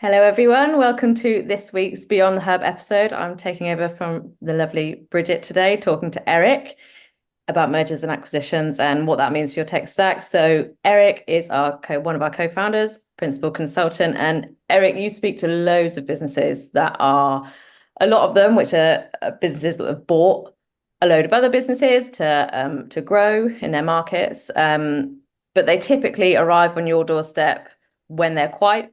Hello, everyone. Welcome to this week's Beyond the Hub episode. I'm taking over from the lovely Bridget today, talking to Eric about mergers and acquisitions and what that means for your tech stack. So Eric is one of our co-founders, principal consultant. And Eric, you speak to loads of businesses that are, a lot of them, which are businesses that have bought a load of other businesses to grow in their markets. But they typically arrive on your doorstep when they're quite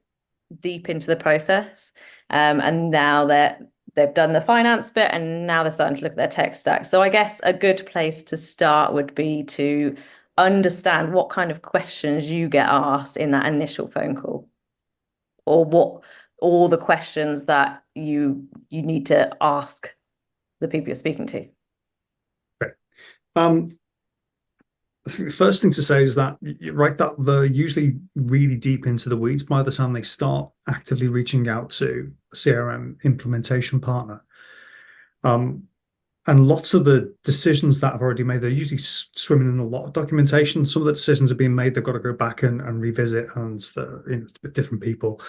deep into the process, and now they've done the finance bit, and now they're starting to look at their tech stack. So I guess a good place to start would be to understand what kind of questions you get asked in that initial phone call, or what all the questions that you need to ask the people you're speaking to. Okay. The first thing to say is that you're right, that they're usually really deep into the weeds by the time they start actively reaching out to a CRM implementation partner. And lots of the decisions that I've already made, they're usually swimming in a lot of documentation. Some of the decisions have been made, they've got to go back and revisit, and with different people.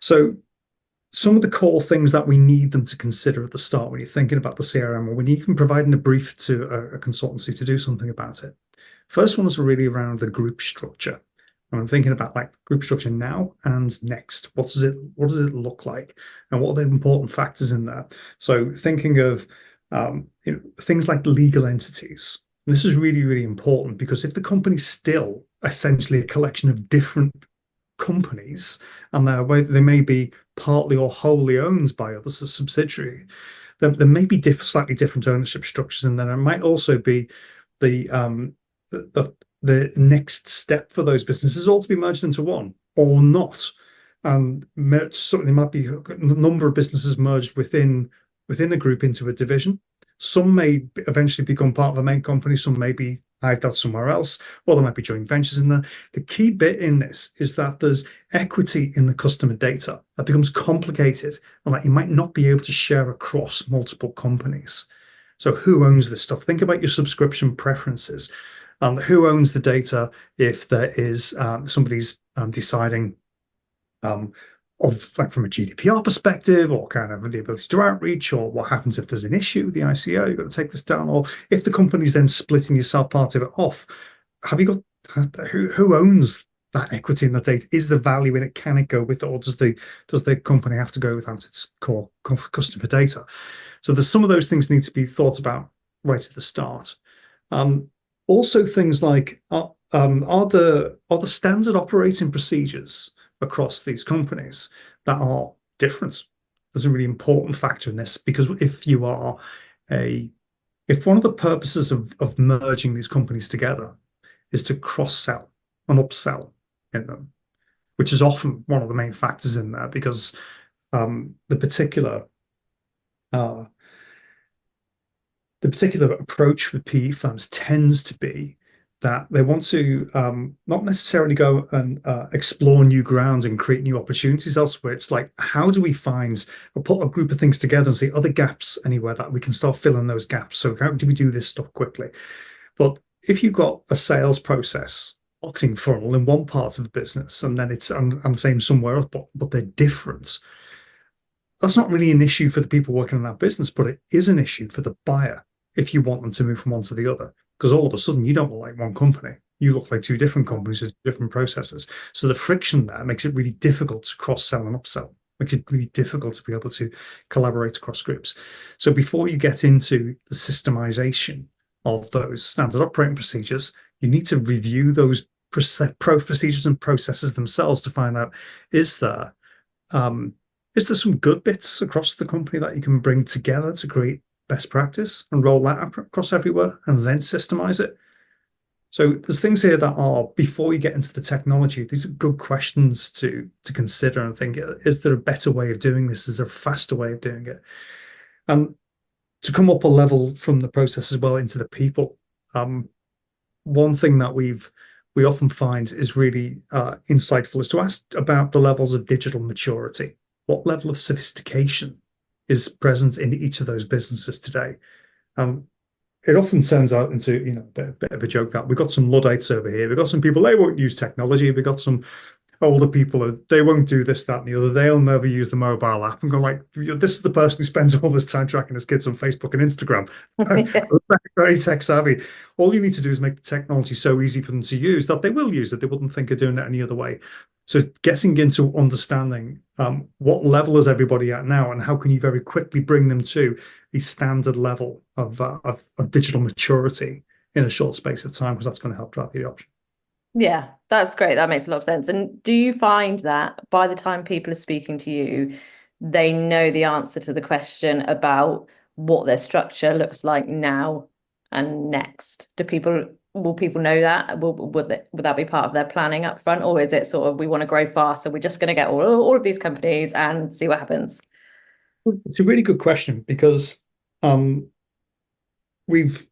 So some of the core things that we need them to consider at the start when you're thinking about the CRM, or when you're even providing a brief to a consultancy to do something about it. First one is really around the group structure. And I'm thinking about like group structure now and next. What does it look like? And what are the important factors in there? So thinking of things like legal entities. And this is really, really important, because if the company's still essentially a collection of different companies, and they may be partly or wholly owned by others as subsidiary, there may be slightly different ownership structures, and then it might also be the next step for those businesses all to be merged into one or not. And so there might be a number of businesses merged within a group into a division. Some may eventually become part of a main company, some may be hived out somewhere else, or there might be joint ventures in there. The key bit in this is that there's equity in the customer data that becomes complicated, and that you might not be able to share across multiple companies. So who owns this stuff? Think about your subscription preferences. Who owns the data if there is somebody's deciding of, like, from a GDPR perspective, or kind of the ability to outreach, or what happens if there's an issue, the ICO, you've got to take this down, or if the company's then splitting yourself part of it off, have you got who owns that equity in the data? Is the value in it? Can it go with it, or does the company have to go without its core customer data? So there's some of those things need to be thought about right at the start. Also, things like are the standard operating procedures across these companies that are different? There's a really important factor in this, because if one of the purposes of merging these companies together is to cross-sell and upsell in them, which is often one of the main factors in there, because the particular approach with PE firms tends to be that they want to not necessarily go and explore new grounds and create new opportunities elsewhere. It's like, how do we find or put a group of things together and see other gaps anywhere that we can start filling those gaps? So how do we do this stuff quickly? But if you've got a sales process, marketing funnel in one part of the business, and then it's and the same somewhere else, but they're different, that's not really an issue for the people working in that business, but it is an issue for the buyer if you want them to move from one to the other, because all of a sudden you don't look like one company. You look like two different companies with different processes. So the friction there makes it really difficult to cross-sell and upsell, makes it really difficult to be able to collaborate across groups. So before you get into the systemization of those standard operating procedures, you need to review those procedures and processes themselves to find out, is there some good bits across the company that you can bring together to create best practice and roll that across everywhere, and then systemize it? So there's things here that are, before you get into the technology, these are good questions to consider and think, is there a better way of doing this? Is there a faster way of doing it? And to come up a level from the process as well into the people, one thing that we often find is really insightful is to ask about the levels of digital maturity. What level of sophistication is present in each of those businesses today? It often turns out into a bit of a joke that we've got some Luddites over here. We've got some people, they won't use technology. We've got some older people they won't do this, that, and the other. They'll never use the mobile app, and go like, this is the person who spends all this time tracking his kids on Facebook and Instagram. Yeah. Very, very tech savvy. All you need to do is make the technology so easy for them to use that they will use it. They wouldn't think of doing it any other way. So getting into understanding what level is everybody at now, and how can you very quickly bring them to a standard level of digital maturity in a short space of time, because that's going to help drive the adoption. Yeah, that's great. That makes a lot of sense. And do you find that by the time people are speaking to you, they know the answer to the question about what their structure looks like now and next? Will people know that? Would that be part of their planning up front? Or is it sort of, we want to grow fast, so we're just going to get all of these companies and see what happens? It's a really good question, because we've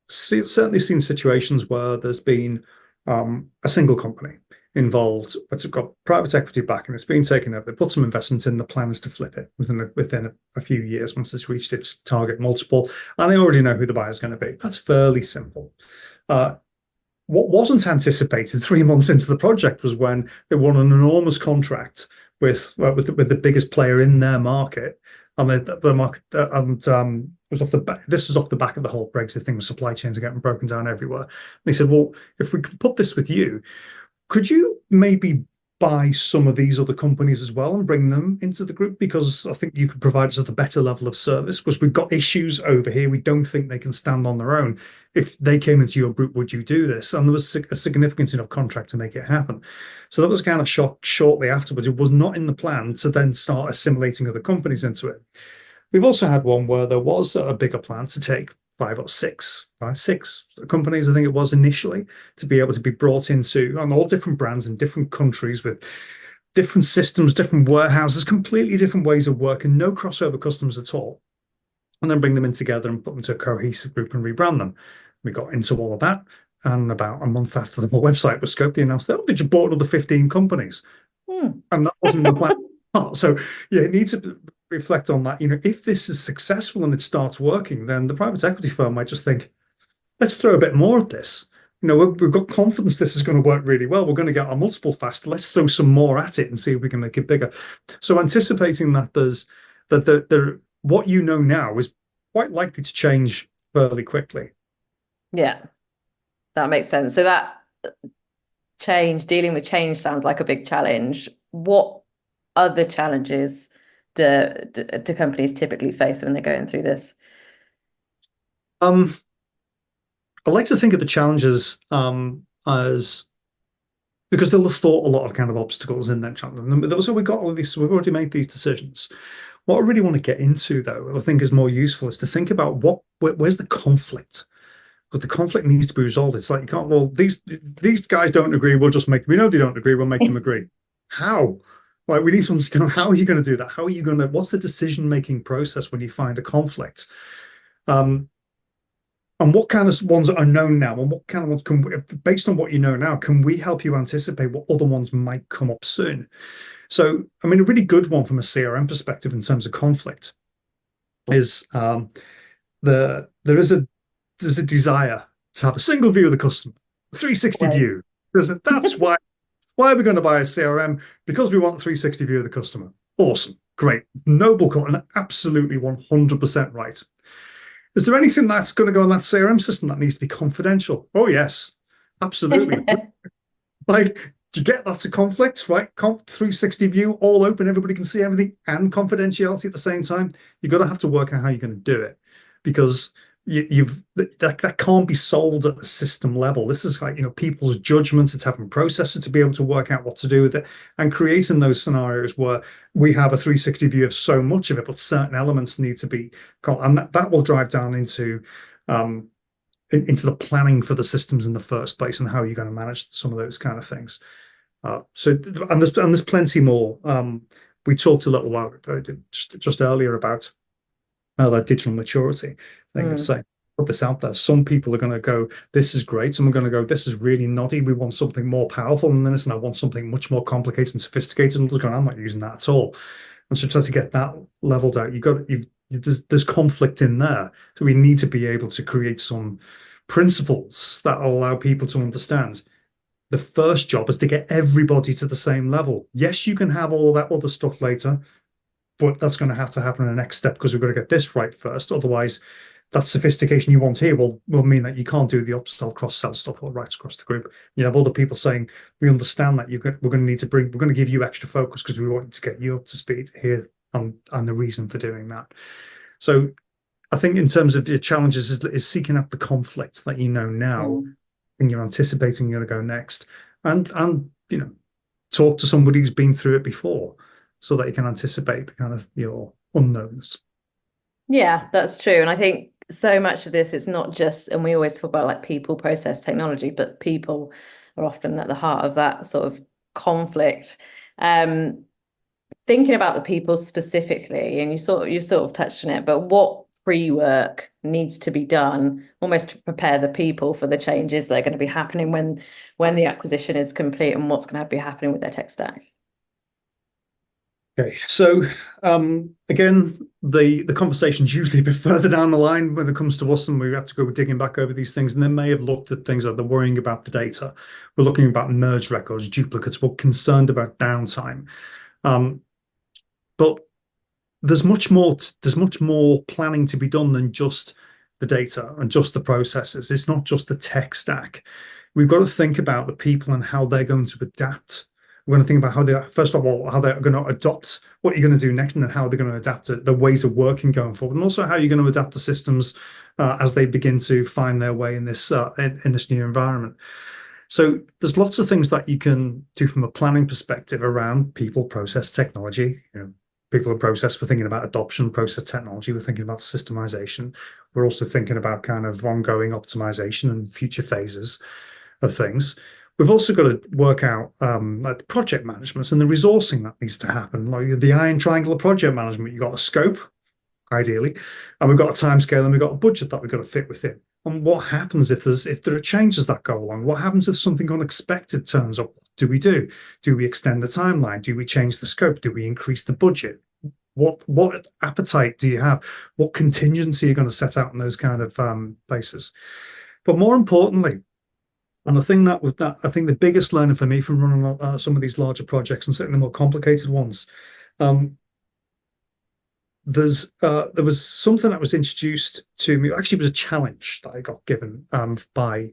certainly seen situations where there's been a single company involved, but it's got private equity back and it's been taken over. They put some investment in, the plan is to flip it within a few years once it's reached its target multiple, and they already know who the buyer is going to be. That's fairly simple. What wasn't anticipated 3 months into the project was when they won an enormous contract with the biggest player in their market, and the market was off the back. This was off the back of the whole Brexit thing, with supply chains are getting broken down everywhere. And they said, "Well, if we could put this with you, could you maybe buy some of these other companies as well and bring them into the group? Because I think you could provide us with a better level of service, because we've got issues over here. We don't think they can stand on their own. If they came into your group, would you do this?" And there was a significant enough contract to make it happen. So that was kind of shock shortly afterwards. It was not in the plan to then start assimilating other companies into it. We've also had one where there was a bigger plan to take six companies, I think it was initially, to be able to be brought into on all different brands in different countries with different systems, different warehouses, completely different ways of working, no crossover customers at all, and then bring them in together and put them to a cohesive group and rebrand them. We got into all of that, and about a month after the whole website was scoped, they announced, "Oh, did you bought another 15 companies?" And that wasn't in the plan. So yeah, it needs to reflect on that. If this is successful and it starts working, then the private equity firm might just think, let's throw a bit more at this. We've got confidence this is going to work really well. We're going to get our multiple faster. Let's throw some more at it and see if we can make it bigger. So anticipating that what you know now is quite likely to change fairly quickly. Yeah, that makes sense. So that dealing with change sounds like a big challenge. What other challenges do companies typically face when they're going through this? I like to think of the challenges as, because they'll have thought a lot of kind of obstacles in that challenge. And so we've already made these decisions. What I really want to get into, though, I think is more useful, is to think about where's the conflict. Because the conflict needs to be resolved. It's like, you can't, well, these guys don't agree, we know they don't agree, we'll make them agree. How? Like, we need to understand, how are you going to do that? What's the decision-making process when you find a conflict? And what kind of ones are known now, and what kind of ones based on what you know now, can we help you anticipate what other ones might come up soon? So, I mean, a really good one from a CRM perspective in terms of conflict is there's a desire to have a single view of the customer, a 360 view. That's why are we going to buy a CRM? Because we want a 360 view of the customer. Awesome, great, noble call, and absolutely 100% right. Is there anything that's going to go on that CRM system that needs to be confidential? Oh yes, absolutely. Like, do you get that's a conflict, right? 360 view, all open, everybody can see everything, and confidentiality at the same time. You've got to have to work out how you're going to do it, because that can't be solved at the system level. This is like, people's judgments. It's having processes to be able to work out what to do with it, and creating those scenarios where we have a 360 view of so much of it, but certain elements need to be, and that will drive down into the planning for the systems in the first place, and how you're going to manage some of those kind of things. There's plenty more. We talked a little while just earlier about that digital maturity thing of saying, put this out there. Some people are going to go, this is great. Some are going to go, this is really noddy. We want something more powerful than this, and I want something much more complicated and sophisticated. And others going, I'm not using that at all. And so try to get that leveled out. There's conflict in there. So we need to be able to create some principles that allow people to understand, the first job is to get everybody to the same level. Yes, you can have all that other stuff later, but that's going to have to happen in the next step because we've got to get this right first. Otherwise, that sophistication you want here will mean that you can't do the upsell, cross-sell stuff all right across the group. You have other people saying, we understand that we're going to need to we're going to give you extra focus because we want to get you up to speed here and the reason for doing that. So I think in terms of your challenges is seeking out the conflict that you know now and you're anticipating you're going to go next. And talk to somebody who's been through it before so that you can anticipate the kind of your unknowns. Yeah, that's true. And I think so much of this is not just, and we always talk about like people, process, technology, but people are often at the heart of that sort of conflict. Thinking about the people specifically, and you sort of touched on it, but what pre-work needs to be done almost to prepare the people for the changes that are going to be happening when the acquisition is complete and what's going to be happening with their tech stack? Okay, so again, the conversation's usually a bit further down the line when it comes to us, and we have to go digging back over these things. And they may have looked at things like they're worrying about the data. We're looking about merge records, duplicates. We're concerned about downtime. But there's much more planning to be done than just the data and just the processes. It's not just the tech stack. We've got to think about the people and how they're going to adapt. We're going to think about how they, first of all, how they're going to adopt what you're going to do next, and then how they're going to adapt the ways of working going forward, and also how you're going to adapt the systems as they begin to find their way in this new environment. So there's lots of things that you can do from a planning perspective around people, process, technology. People and process. We're thinking about adoption, process, technology. We're thinking about systemization. We're also thinking about kind of ongoing optimization and future phases of things. We've also got to work out like the project management and the resourcing that needs to happen. Like the iron triangle of project management, you've got a scope, ideally, and we've got a timescale and we've got a budget that we've got to fit within. And what happens if there are changes that go along? What happens if something unexpected turns up? What do we do? Do we extend the timeline? Do we change the scope? Do we increase the budget? What appetite do you have? What contingency are you going to set out in those kind of places? But more importantly, and the thing that I think the biggest learning for me from running some of these larger projects and certainly the more complicated ones, there was something that was introduced to me. Actually, it was a challenge that I got given by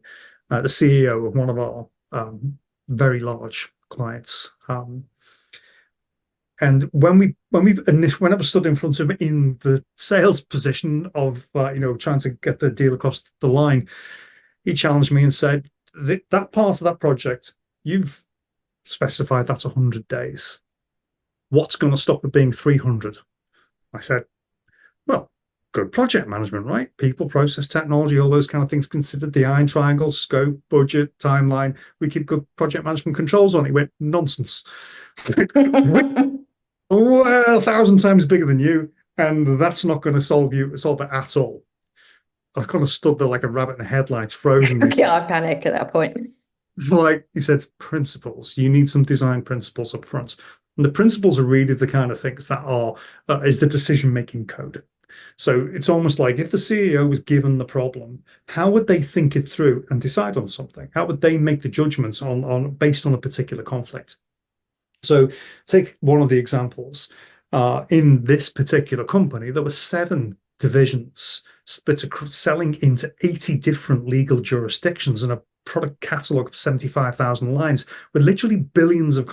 the CEO of one of our very large clients. And when I was stood in front of him in the sales position of trying to get the deal across the line, he challenged me and said, that part of that project, you've specified that's 100 days. What's going to stop it being 300? I said, well, good project management, right? People, process, technology, all those kind of things considered, the iron triangle, scope, budget, timeline. We keep good project management controls on it. He went, nonsense. Well, 1,000 times bigger than you, and that's not going to solve it at all. I kind of stood there like a rabbit in the headlights, frozen. Yeah, I panic at that point. Like he said, principles. You need some design principles up front. And the principles are really the kind of things that is the decision-making code. So it's almost like if the CEO was given the problem, how would they think it through and decide on something? How would they make the judgments based on a particular conflict? So take one of the examples. In this particular company, there were 7 divisions split selling into 80 different legal jurisdictions and a product catalog of 75,000 lines with literally billions of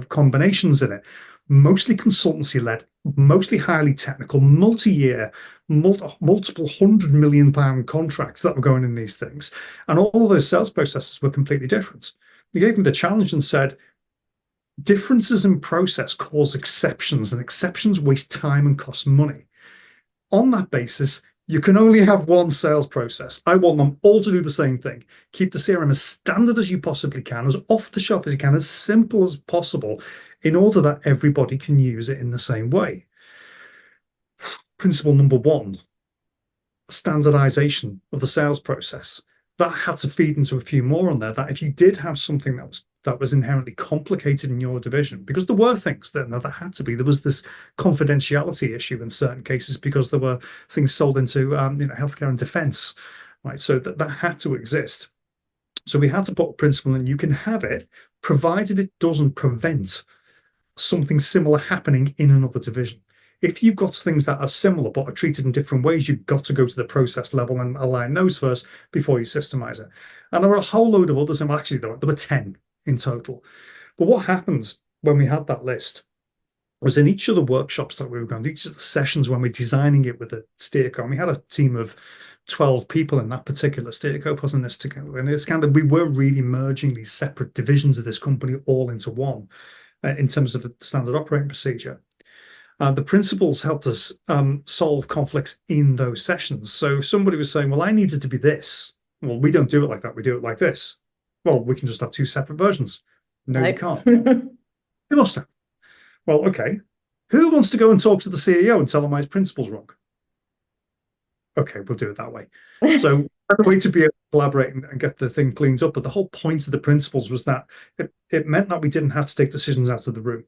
combinations in it, mostly consultancy led, mostly highly technical, multi-year, multiple £100 million contracts that were going in these things. And all of those sales processes were completely different. They gave me the challenge and said, differences in process cause exceptions, and exceptions waste time and cost money. On that basis, you can only have one sales process. I want them all to do the same thing. Keep the CRM as standard as you possibly can, as off the shelf as you can, as simple as possible, in order that everybody can use it in the same way. Principle number 1, standardization of the sales process. That had to feed into a few more on there, that if you did have something that was inherently complicated in your division, because there were things that had to be. There was this confidentiality issue in certain cases because there were things sold into healthcare and defense, right? So that had to exist. So we had to put a principle in. You can have it, provided it doesn't prevent something similar happening in another division. If you've got things that are similar but are treated in different ways, you've got to go to the process level and align those first before you systemize it. And there were a whole load of others, and actually there were 10 in total. But what happens when we had that list was in each of the workshops that we were going to, each of the sessions when we're designing it with the steerco, and we had a team of 12 people in that particular steerco putting this together. And it's kind of, we were really merging these separate divisions of this company all into one in terms of a standard operating procedure. The principles helped us solve conflicts in those sessions. So if somebody was saying, well, I need it to be this. Well, we don't do it like that. We do it like this. Well, we can just have two separate versions. No, we can't. You must have. Well, okay. Who wants to go and talk to the CEO and tell him his principle's wrong? Okay, we'll do it that way. So a way to be able to collaborate and get the thing cleaned up. But the whole point of the principles was that it meant that we didn't have to take decisions out of the room.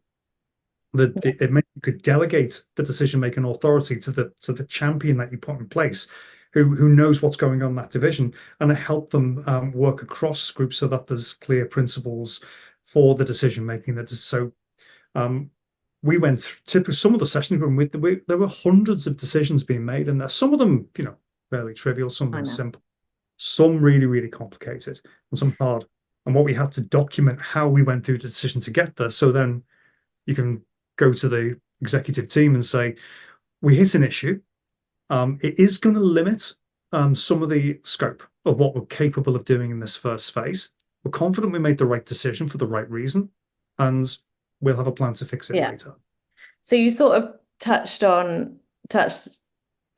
It meant you could delegate the decision-making authority to the champion that you put in place, who knows what's going on in that division, and it helped them work across groups so that there's clear principles for the decision-making. That is so. We went through some of the sessions there were hundreds of decisions being made, and there's some of them, fairly trivial, some of them simple, some really, really complicated, and some hard. And what we had to document how we went through the decision to get there. So then you can go to the executive team and say, we hit an issue. It is going to limit some of the scope of what we're capable of doing in this first phase. We're confident we made the right decision for the right reason, and we'll have a plan to fix it later. So you sort of touched upon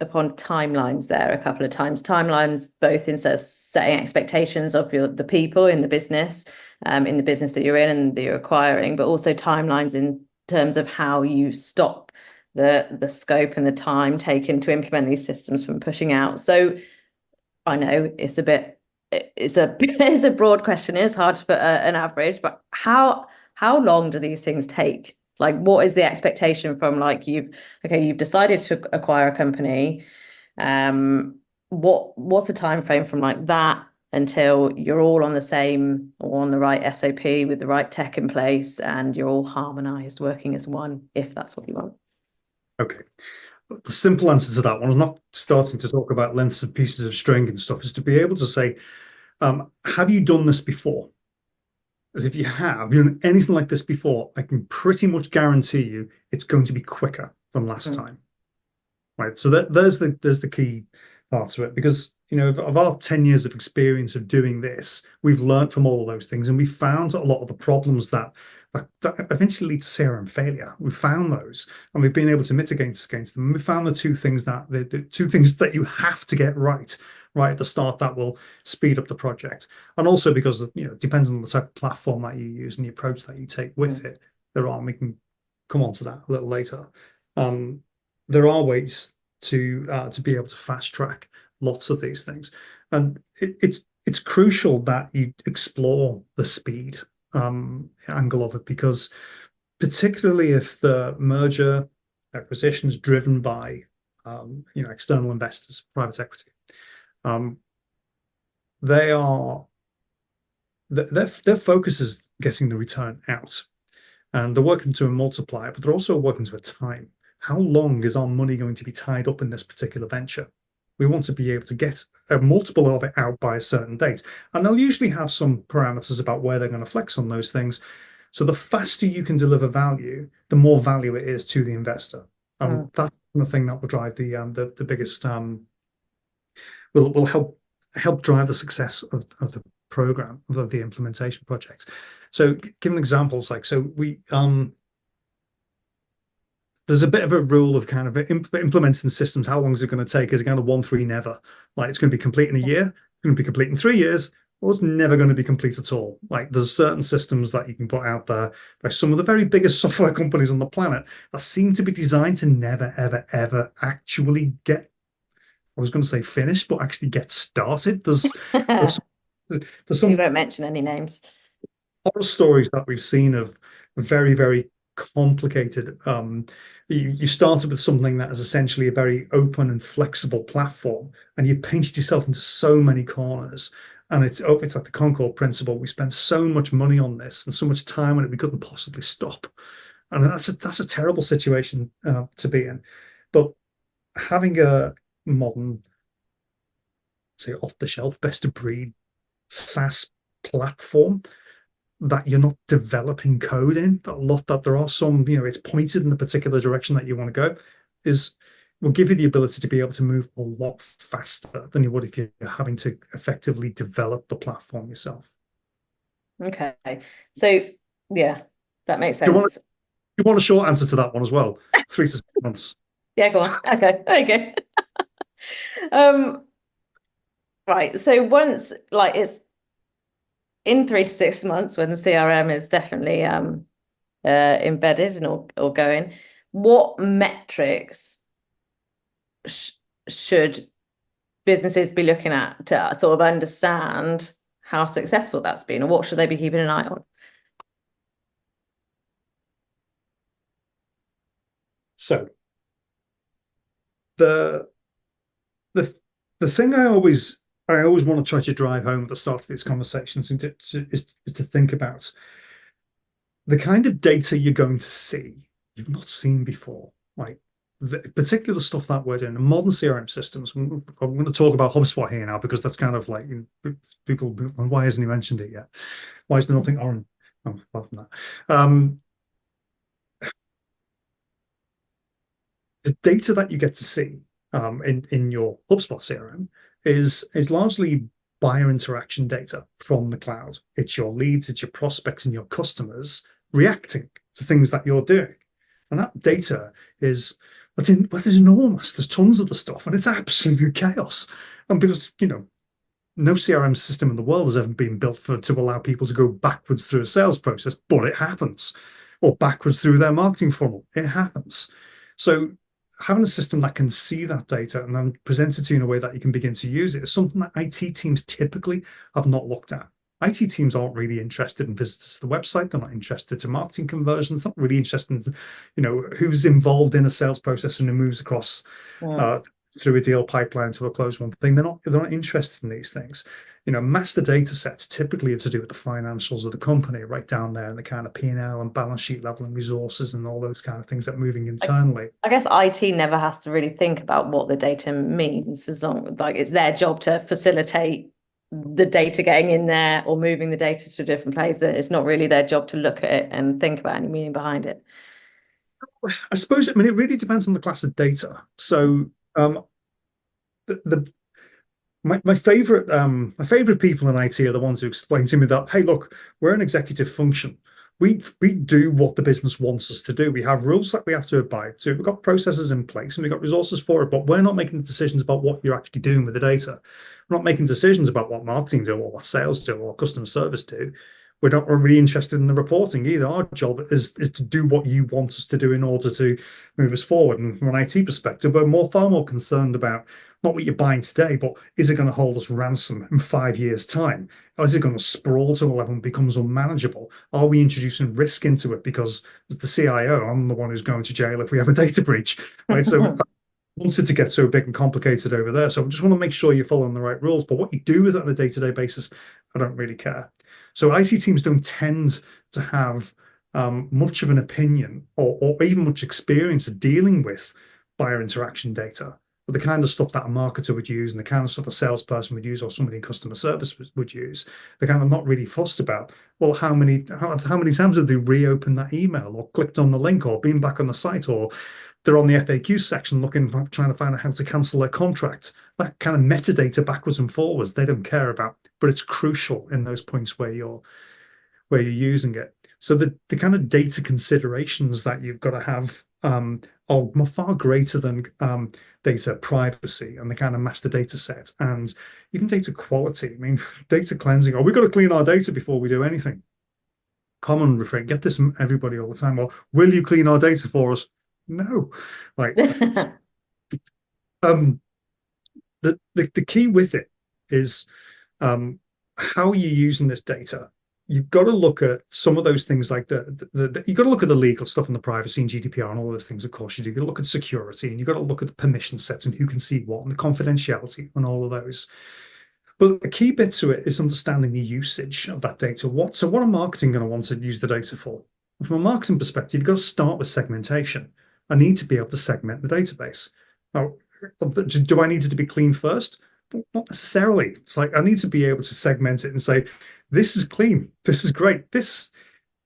timelines there a couple of times. Timelines both in sort of setting expectations of the people in the business that you're in and that you're acquiring, but also timelines in terms of how you stop the scope and the time taken to implement these systems from pushing out. So I know it's a broad question. It's hard to put an average, but how long do these things take? Like, what is the expectation from you've decided to acquire a company? What's the time frame from that until you're all on the same or on the right SOP with the right tech in place and you're all harmonized working as one, if that's what you want? Okay. The simple answer to that one, I'm not starting to talk about lengths of pieces of string and stuff, is to be able to say, have you done this before? As if you have done anything like this before, I can pretty much guarantee you it's going to be quicker than last time. Right. So there's the key parts of it, because of our 10 years of experience of doing this, we've learned from all of those things, and we found a lot of the problems that eventually lead to CRM failure. We found those, and we've been able to mitigate against them. And we found the two things that you have to get right at the start that will speed up the project. And also because depending on the type of platform that you use and the approach that you take with it, we can come on to that a little later. There are ways to be able to fast track lots of these things, and it's crucial that you explore the speed angle of it, because particularly if the merger acquisition is driven by external investors, private equity, their focus is getting the return out, and they're working to a multiplier, but they're also working to a time. How long is our money going to be tied up in this particular venture? We want to be able to get a multiple of it out by a certain date. And they'll usually have some parameters about where they're going to flex on those things. So the faster you can deliver value, the more value it is to the investor. And that's the thing that will drive the biggest, will help drive the success of the program, of the implementation projects. So giving examples, there's a bit of a rule of kind of implementing systems. How long is it going to take? Is it kind of 1, 3, never? It's going to be complete in a year. It's going to be complete in 3 years. Or it's never going to be complete at all. There's certain systems that you can put out there by some of the very biggest software companies on the planet that seem to be designed to never, ever, ever actually get, I was going to say finished, but actually get started. There's some. You won't mention any names. Horror stories that we've seen of very, very complicated. You started with something that is essentially a very open and flexible platform, and you painted yourself into so many corners, And it's like the Concord principle. We spend so much money on this and so much time on it, we couldn't possibly stop. And that's a terrible situation to be in. But having a modern, say, off the shelf, best of breed SaaS platform that you're not developing code in, that there are some, it's pointed in the particular direction that you want to go, is will give you the ability to be able to move a lot faster than you would if you're having to effectively develop the platform yourself. Okay. So yeah, that makes Do you want sense. you want a short answer to that one as well? 3 to 6 months. Yeah, go on. Okay, there you go. Right. So once like it's in 3 to 6 months when the CRM is definitely embedded and or going, what metrics sh should businesses be looking at to sort of understand how successful that's been, or what should they be keeping an eye on? So the the the thing I always want to try to drive home at the start of these conversations is to think about the kind of data you're going to see you've not seen before. Like particular stuff that we're doing in modern CRM systems. I'm going to talk about HubSpot here now because that's kind of like people. Why hasn't he mentioned it yet? Why is there nothing on? Oh, apart from that, the data that you get to see in your HubSpot CRM is largely buyer interaction data from the cloud. It's your leads, it's your prospects, and your customers reacting to things that you're doing, and that data is it's enormous. There's tons of the stuff, and it's absolute chaos. And because no CRM system in the world has ever been built to allow people to go backwards through a sales process, but it happens, or backwards through their marketing funnel. It happens. So having a system that can see that data and then present it to you in a way that you can begin to use it is something that IT teams typically have not looked at. IT teams aren't really interested in visitors to the website. They're not interested in marketing conversions. Not really interested in, who's involved in a sales process and who moves across Mm. through a deal pipeline to a closed one thing. They're not interested in these things. Master data sets typically are to do with the financials of the company, right down there, and the kind of P&L and balance sheet level and resources and all those kind of things that are moving internally. I guess IT never has to really think about what the data means, as long like it's their job to facilitate the data getting in there or moving the data to a different place. That it's not really their job to look at it and think about any meaning behind it. I suppose, it really depends on the class of data. So the my favorite people in IT are the ones who explain to me that, hey, look, we're an executive function. We do what the business wants us to do. We have rules that we have to abide to. We've got processes in place and we've got resources for it, but we're not making decisions about what you're actually doing with the data. We're not making decisions about what marketing do or what sales do or what customer service do. We're not really interested in the reporting either. Our job is to do what you want us to do in order to move us forward. And from an IT perspective, we're far more concerned about not what you're buying today, but is it going to hold us ransom in 5 years' time? Or is it going to sprawl to a level and becomes unmanageable? Are we introducing risk into it? Because as the CIO, I'm the one who's going to jail if we have a data breach, right? So I wanted to get so big and complicated over there. So I just want to make sure you're following the right rules. But what you do with it on a day-to-day basis, I don't really care. So IT teams don't tend to have much of an opinion or even much experience of dealing with buyer interaction data. But the kind of stuff that a marketer would use and the kind of stuff a salesperson would use or somebody in customer service would use, they're kind of not really fussed about, well, how many times have they reopened that email or clicked on the link or been back on the site, or they're on the FAQ section trying to find out how to cancel their contract. That kind of metadata backwards and forwards, they don't care about, but it's crucial in those points where you're using it. So the kind of data considerations that you've got to have are far greater than data privacy and the kind of master data set and even data quality. I mean, data cleansing. Oh, we've got to clean our data before we do anything. Common refrain. Get this from everybody all the time. Well, will you clean our data for us? No. Like the key with it is how you're using this data. You've got to look at some of those things like you've got to look at the legal stuff and the privacy and GDPR and all those things, of course you do. You've got to look at security and you've got to look at the permission sets and who can see what and the confidentiality and all of those. But the key bit to it is understanding the usage of that data. What are marketing going to want to use the data for? From a marketing perspective, you've got to start with segmentation. I need to be able to segment the database. Now, do I need it to be clean first? Not necessarily. It's like I need to be able to segment it and say, this is clean, this is great, this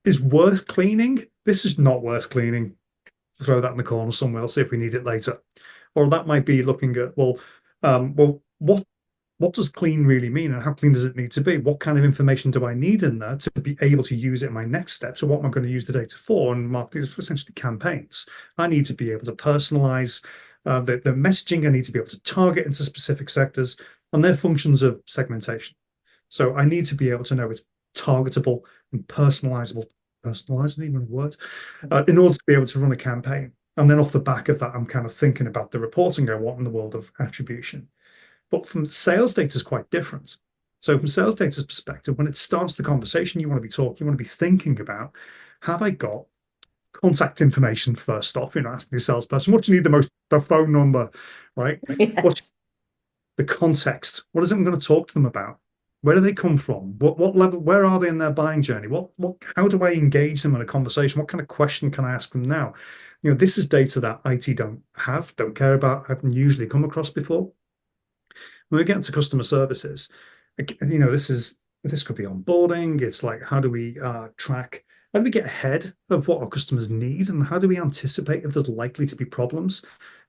is worth cleaning, this is not worth cleaning. Throw that in the corner somewhere, see if we need it later. Or that might be looking at, what does clean really mean, and how clean does it need to be? What kind of information do I need in there to be able to use it in my next step? So what am I going to use the data for? And marketing is essentially campaigns. I need to be able to personalize the messaging. I need to be able to target into specific sectors, and they're functions of segmentation. So I need to be able to know it's targetable and personalizable. Personalized, even a word, in order to be able to run a campaign. And then off the back of that, I'm kind of thinking about the reporting I want in the world of attribution. But from sales data is quite different. So from sales data's perspective, when it starts the conversation, you want to be talking, you want to be thinking about, have I got contact information first off? You're asking the salesperson, what do you need the most? The phone number, right? Yes. What's the context? What is it I'm going to talk to them about? Where do they come from? What level? Where are they in their buying journey? How do I engage them in a conversation? What kind of question can I ask them now? This is data that IT don't care about, haven't usually come across before. When we get into customer services, this could be onboarding. It's like, how do we track? How do we get ahead of what our customers need, and how do we anticipate if there's likely to be problems?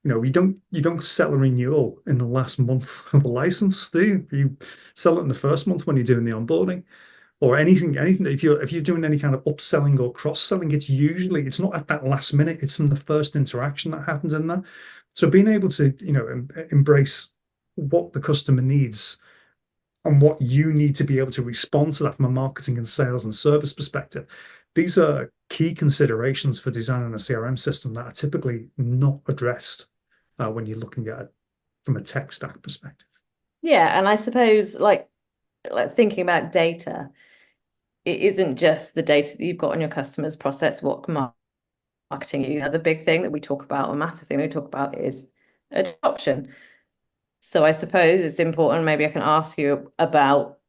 You don't sell a renewal in the last month of the license, do you? You sell it in the first month when you're doing the onboarding, or anything. If you're doing any kind of upselling or cross-selling, it's not at that last minute. It's from the first interaction that happens in there. So being able to embrace what the customer needs and what you need to be able to respond to that from a marketing and sales and service perspective. These are key considerations for designing a CRM system that are typically not addressed when you're looking at it from a tech stack perspective. Yeah, and I suppose like thinking about data, it isn't just the data that you've got on your customers' process, what marketing. The big thing that we talk about, a massive thing that we talk about, is adoption. So I suppose it's important, maybe I can ask you about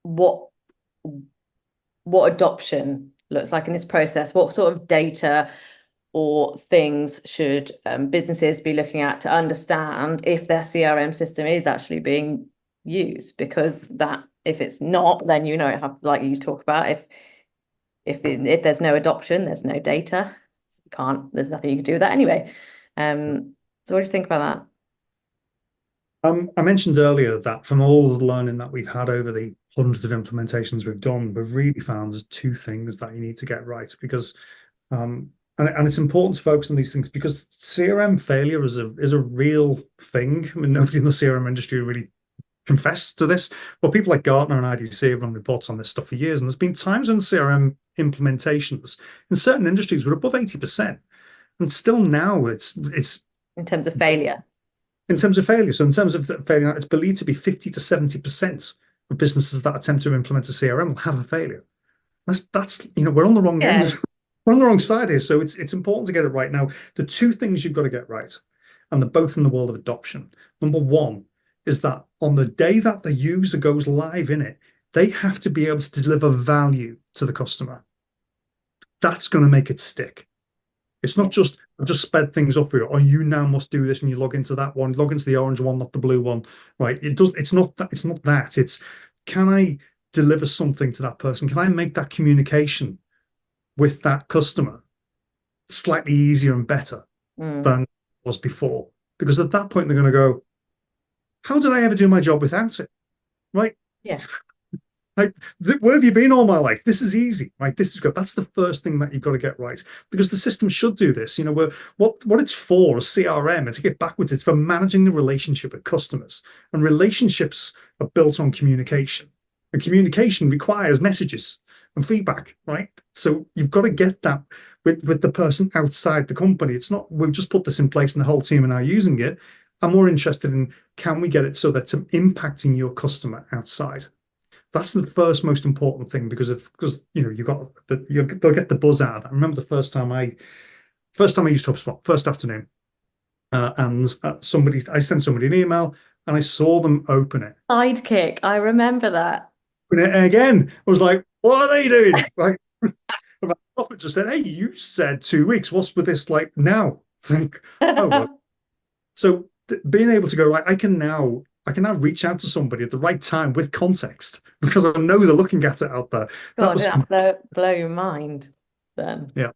what adoption looks like in this process. What sort of data or things should businesses be looking at to understand if their CRM system is actually being used? Because if it's not, then like you talk about, if there's no adoption, there's no data. There's nothing you can do with that anyway. So what do you think about that? I mentioned earlier that from all the learning that we've had over the hundreds of implementations we've done, we've really found there's two things that you need to get right, because and it's important to focus on these things, because CRM failure is a real thing. I mean, nobody in the CRM industry really confessed to this, but people like Gartner and IDC have run reports on this stuff for years, and there's been times when CRM implementations in certain industries were above 80%, and still now it's in terms of failure. In terms of failure. So in terms of failure, it's believed to be 50 to 70% of businesses that attempt to implement a CRM will have a failure. That's we're on the wrong ends. We're on the wrong side here. So it's important to get it right. Now, the two things you've got to get right, and they're both in the world of adoption. Number one is that on the day that the user goes live in it, they have to be able to deliver value to the customer. That's going to make it stick. It's not just sped things up here, or you now must do this and you log into that one, log into the orange one, not the blue one, right? It's not that. It's, can I deliver something to that person? Can I make that communication with that customer slightly easier and better than it was before? Because at that point, they're going to go, how did I ever do my job without it? Right? Yeah. Like, where have you been all my life? This is easy, right? This is good. That's the first thing that you've got to get right, because the system should do this. What it's for, a CRM, and to get backwards, it's for managing the relationship with customers. And relationships are built on communication. And communication requires messages and feedback, right? So you've got to get that with the person outside the company. It's not, we've just put this in place and the whole team are now using it. I'm more interested in, can we get it so that it's impacting your customer outside? That's the first most important thing, because they'll get the buzz out of that. I remember the first time I used HubSpot, first afternoon, and I sent somebody an email. and I saw them open it. Sidekick. I remember that. And again, I was like, what are they doing? Like, my prophet just said, hey, you said 2 weeks. What's with this like now? Think, oh, well. So being able to go, right, I can now reach out to somebody at the right time with context because I know they're looking at it out there. That God, was, did that blow your mind then? yeah.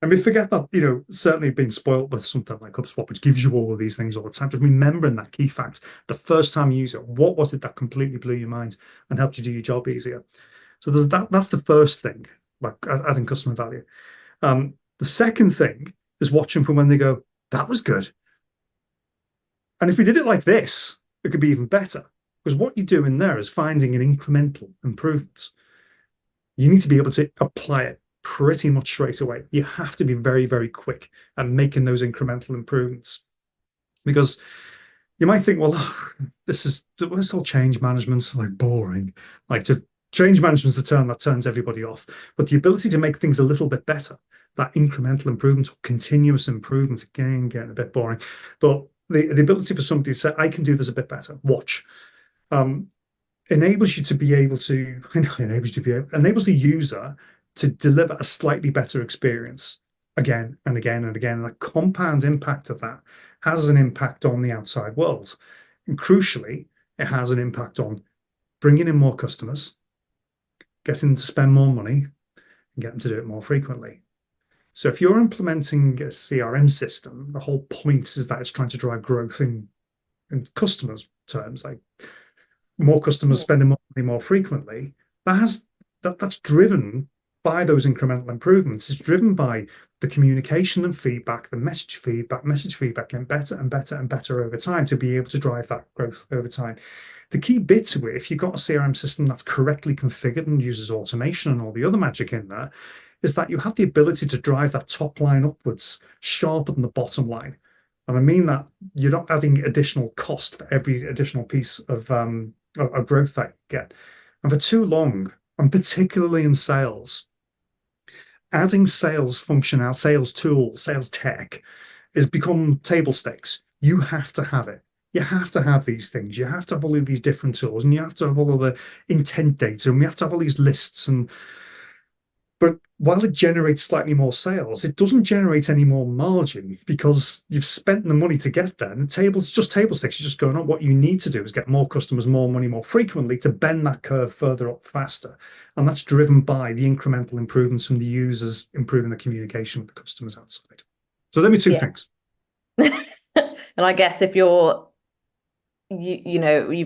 I mean, forget that, certainly being spoiled with something like HubSpot, which gives you all of these things all the time. Just remembering that key fact, the first time you use it, what was it that completely blew your mind and helped you do your job easier? So there's that. That's the first thing, like adding customer value. The second thing is watching for when they go, that was good. And if we did it like this, it could be even better. Because what you do in there is finding an incremental improvement. You need to be able to apply it pretty much straight away. You have to be very, very quick at making those incremental improvements. Because you might think, well, this whole change management, like boring. Like to change management's the term that turns everybody off. But the ability to make things a little bit better, that incremental improvement or continuous improvement, again, getting a bit boring. But the ability for somebody to say, I can do this a bit better, watch. Um, enables you to be able to enables the user to deliver a slightly better experience again and again and again. And the compound impact of that has an impact on the outside world. And crucially, it has an impact on bringing in more customers, getting them to spend more money, and get them to do it more frequently. So if you're implementing a CRM system, the whole point is that it's trying to drive growth in customers terms, like more customers Yeah. spending more money more frequently. That's driven by those incremental improvements. It's driven by the communication and feedback, the message feedback getting better and better and better over time to be able to drive that growth over time. The key bit to it, if you've got a CRM system that's correctly configured and uses automation and all the other magic in there, is that you have the ability to drive that top line upwards sharper than the bottom line. And I mean that you're not adding additional cost for every additional piece of growth that you get. And for too long, and particularly in sales, adding sales functional, sales tools, sales tech has become table stakes. You have to have it. You have to have these things. You have to have all of these different tools, and you have to have all of the intent data, and we have to have all these lists. But while it generates slightly more sales, it doesn't generate any more margin because you've spent the money to get there. And it's just table stakes. You're just going on. What you need to do is get more customers, more money, more frequently to bend that curve further up faster. And that's driven by the incremental improvements from the users improving the communication with the customers outside. So there are two Yeah. things. And I guess if you've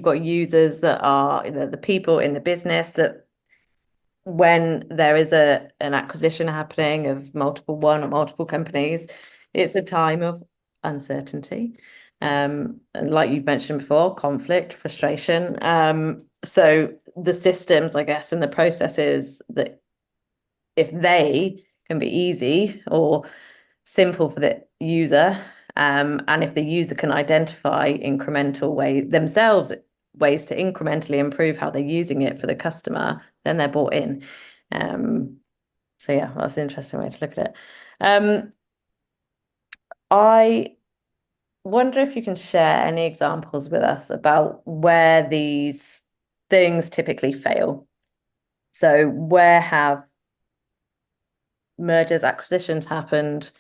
got users that are the people in the business that when there is an acquisition happening of one or multiple companies, it's a time of uncertainty. And like you've mentioned before, conflict, frustration. So the systems, I guess, and the processes that if they can be easy or simple for the user, and if the user can identify incremental ways to incrementally improve how they're using it for the customer, then they're bought in. So yeah, that's an interesting way to look at it. I wonder if you can share any examples with us about where these things typically fail. So where have mergers, acquisitions happened,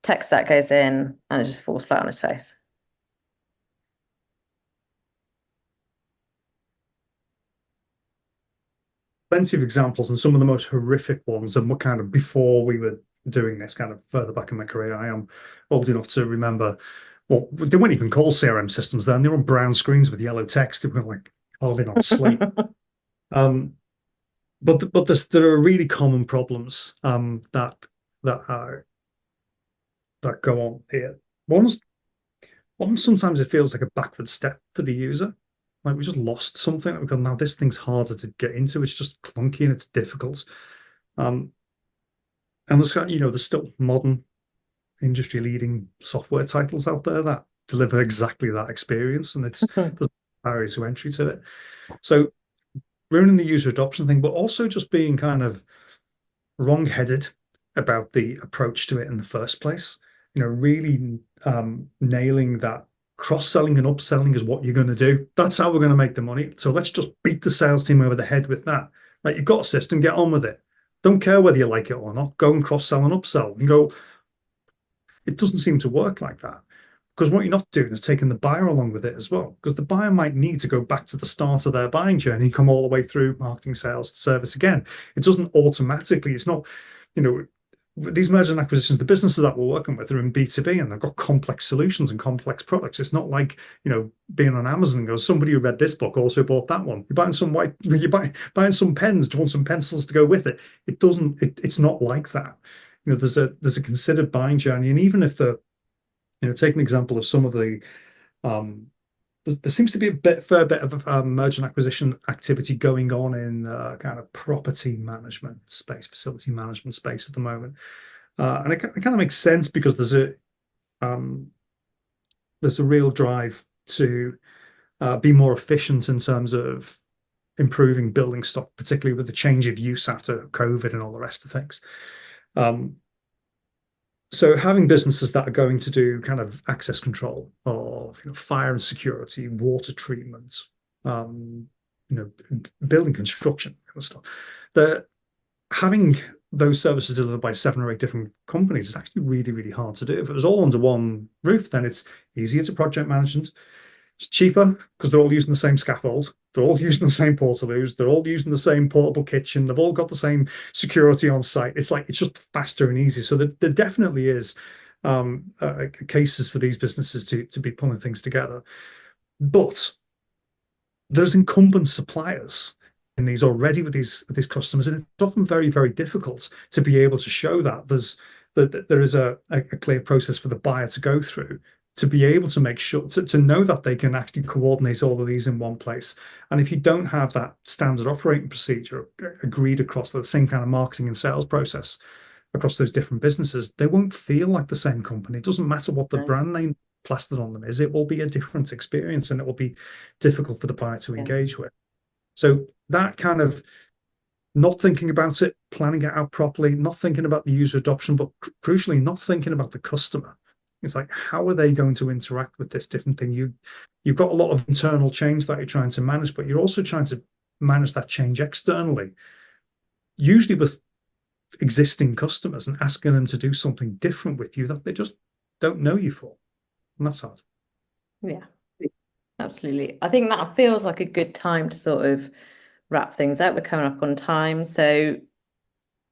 tech stack goes in, and it just falls flat on its face? Plenty of examples, and some of the most horrific ones. And what kind of before we were doing this, kind of further back in my career, I am old enough to remember. Well, they weren't even called CRM systems then. They were on brown screens with yellow text. They were like carving on slate. Um, there are really common problems that are that go on here. One's sometimes it feels like a backward step for the user. Like we just lost something that we've gone, now this thing's harder to get into. It's just clunky and it's difficult. Um, and there's still modern industry leading software titles out there that deliver exactly that experience. And there's barriers to entry to it. So ruining the user adoption thing, but also just being kind of wrong-headed about the approach to it in the first place. Really nailing that Cross-selling and upselling is what you're going to do. That's how we're going to make the money. So let's just beat the sales team over the head with that. Like, you've got a system, get on with it. Don't care whether you like it or not. Go and cross-sell and upsell. And go, it doesn't seem to work like that. Because what you're not doing is taking the buyer along with it as well. Because the buyer might need to go back to the start of their buying journey, come all the way through marketing, sales, service again. It doesn't automatically, it's not, you know, these mergers and acquisitions, the businesses that we're working with are in B2B and they've got complex solutions and complex products. It's not like, being on Amazon and goes, somebody who read this book also bought that one. You're buying buying some pens. Do you want some pencils to go with it? It's not like that. There's a considered buying journey. And even if take an example of some of the, there seems to be fair bit of merger and acquisition activity going on in kind of property management space, facility management space at the moment, and it kind of makes sense because there's a real drive to be more efficient in terms of improving building stock, particularly with the change of use after COVID and all the rest of things. So having businesses that are going to do kind of access control of fire and security, water treatment, building construction kind of stuff, that having those services delivered by 7 or 8 different companies is actually really, really hard to do. If it was all under one roof, then it's easier to project manage. It's cheaper because they're all using the same scaffold. They're all using the same portaloos. They're all using the same portable kitchen. They've all got the same security on site. It's just faster and easier. So there definitely is cases for these businesses to be pulling things together. But there's incumbent suppliers in these already with these customers, and it's often very, very difficult to be able to show that there is a clear process for the buyer to go through, to be able to make sure to know that they can actually coordinate all of these in one place. And if you don't have that standard operating procedure agreed across the same kind of marketing and sales process across those different businesses, they won't feel like the same company. It doesn't matter what the brand name plastered on them is, it will be a different experience and it will be difficult for the buyer to engage with. So that kind of not thinking about it, planning it out properly, not thinking about the user adoption, but crucially not thinking about the customer. It's like, how are they going to interact with this different thing? You've got a lot of internal change that you're trying to manage, but you're also trying to manage that change externally, usually with existing customers, and asking them to do something different with you that they just don't know you for. And that's hard. Yeah, absolutely. I think that feels like a good time to sort of wrap things up. We're coming up on time. So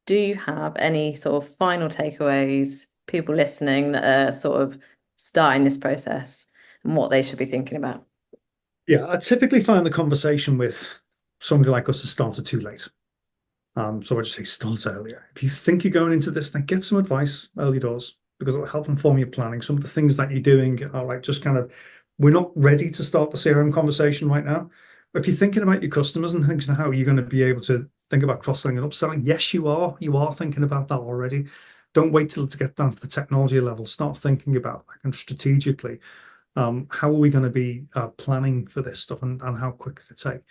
do you have any sort of final takeaways, people listening that are sort of starting this process and what they should be thinking about? Yeah, I typically find the conversation with somebody like us has started too late. So I just say start earlier. If you think you're going into this, then get some advice early doors, because it'll help inform your planning. Some of the things that you're doing are like just kind of, we're not ready to start the CRM conversation right now. But if you're thinking about your customers and thinking how you're going to be able to think about cross-selling and upselling, yes, you are. You are thinking about that already. Don't wait till to get down to the technology level. Start thinking about that and strategically. How are we going to be planning for this stuff, and how quick could it take?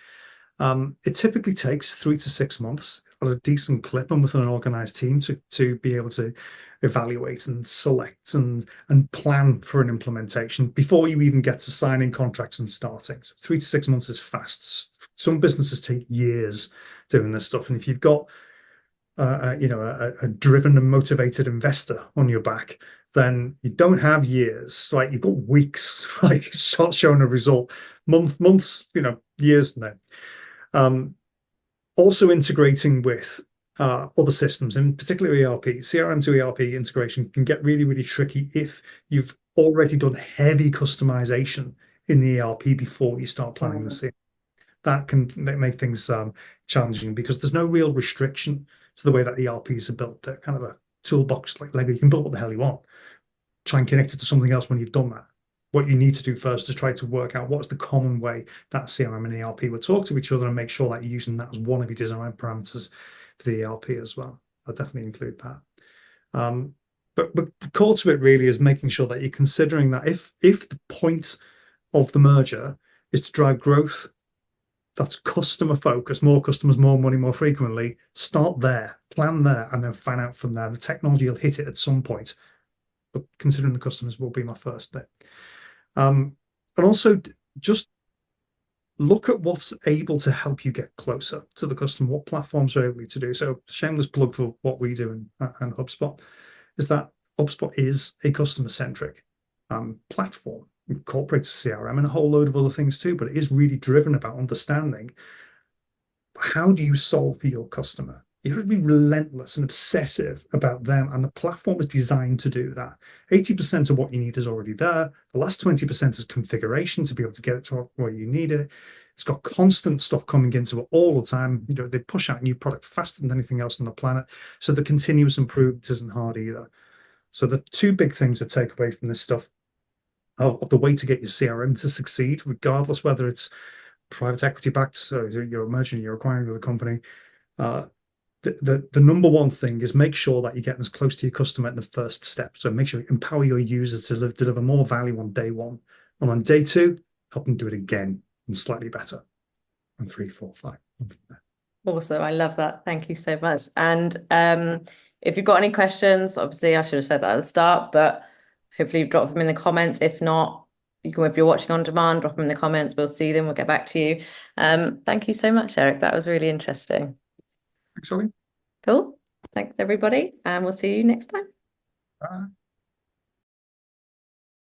It typically takes 3 to 6 months at a decent clip and with an organized team to be able to evaluate and select and plan for an implementation before you even get to signing contracts and starting. So 3 to 6 months is fast. Some businesses take years doing this stuff, and if you've got a driven and motivated investor on your back, then you don't have years. Like, you've got weeks, right, to start showing a result. Months, years now. Also integrating with other systems, and particularly ERP, CRM to ERP integration can get really, really tricky if you've already done heavy customization in the ERP before you start planning the CRM. That can make things challenging, because there's no real restriction to the way that ERPs are built. They're kind of a toolbox like Lego. You can build what the hell you want. Try and connect it to something else when you've done that. What you need to do first is try to work out what's the common way that CRM and ERP will talk to each other, and make sure that you're using that as one of your design parameters for the ERP as well. I'll definitely include that. But the core to it really is making sure that you're considering that if the point of the merger is to drive growth, that's customer focused, more customers, more money, more frequently, start there, plan there, and then fan out from there. The technology will hit it at some point, but considering the customers will be my first bit. And also just look at what's able to help you get closer to the customer, what platforms are able to do. So shameless plug for what we do and HubSpot is that HubSpot is a customer-centric platform. It incorporates CRM and a whole load of other things too, but it is really driven about understanding how do you solve for your customer. You have to be relentless and obsessive about them, and the platform is designed to do that. 80% of what you need is already there. The last 20% is configuration to be able to get it to where you need it. It's got constant stuff coming into it all the time. They push out new product faster than anything else on the planet. So the continuous improvement isn't hard either. So the two big things to take away from this stuff of the way to get your CRM to succeed, regardless whether it's private equity backed, so you're merging, you're acquiring with a company. The number one thing is make sure that you're getting as close to your customer in the first step. So make sure you empower your users to deliver more value on day one. And on day two, help them do it again and slightly better. And 3, 4, 5. Awesome. I love that. Thank you so much. And if you've got any questions, obviously I should have said that at the start, but hopefully you've dropped them in the comments. If not, you can, if you're watching on demand, drop them in the comments. We'll see them. We'll get back to you. Thank you so much, Eric. That was really interesting. Thanks, Hollie. Cool. Thanks, everybody. And we'll see you next time. Bye.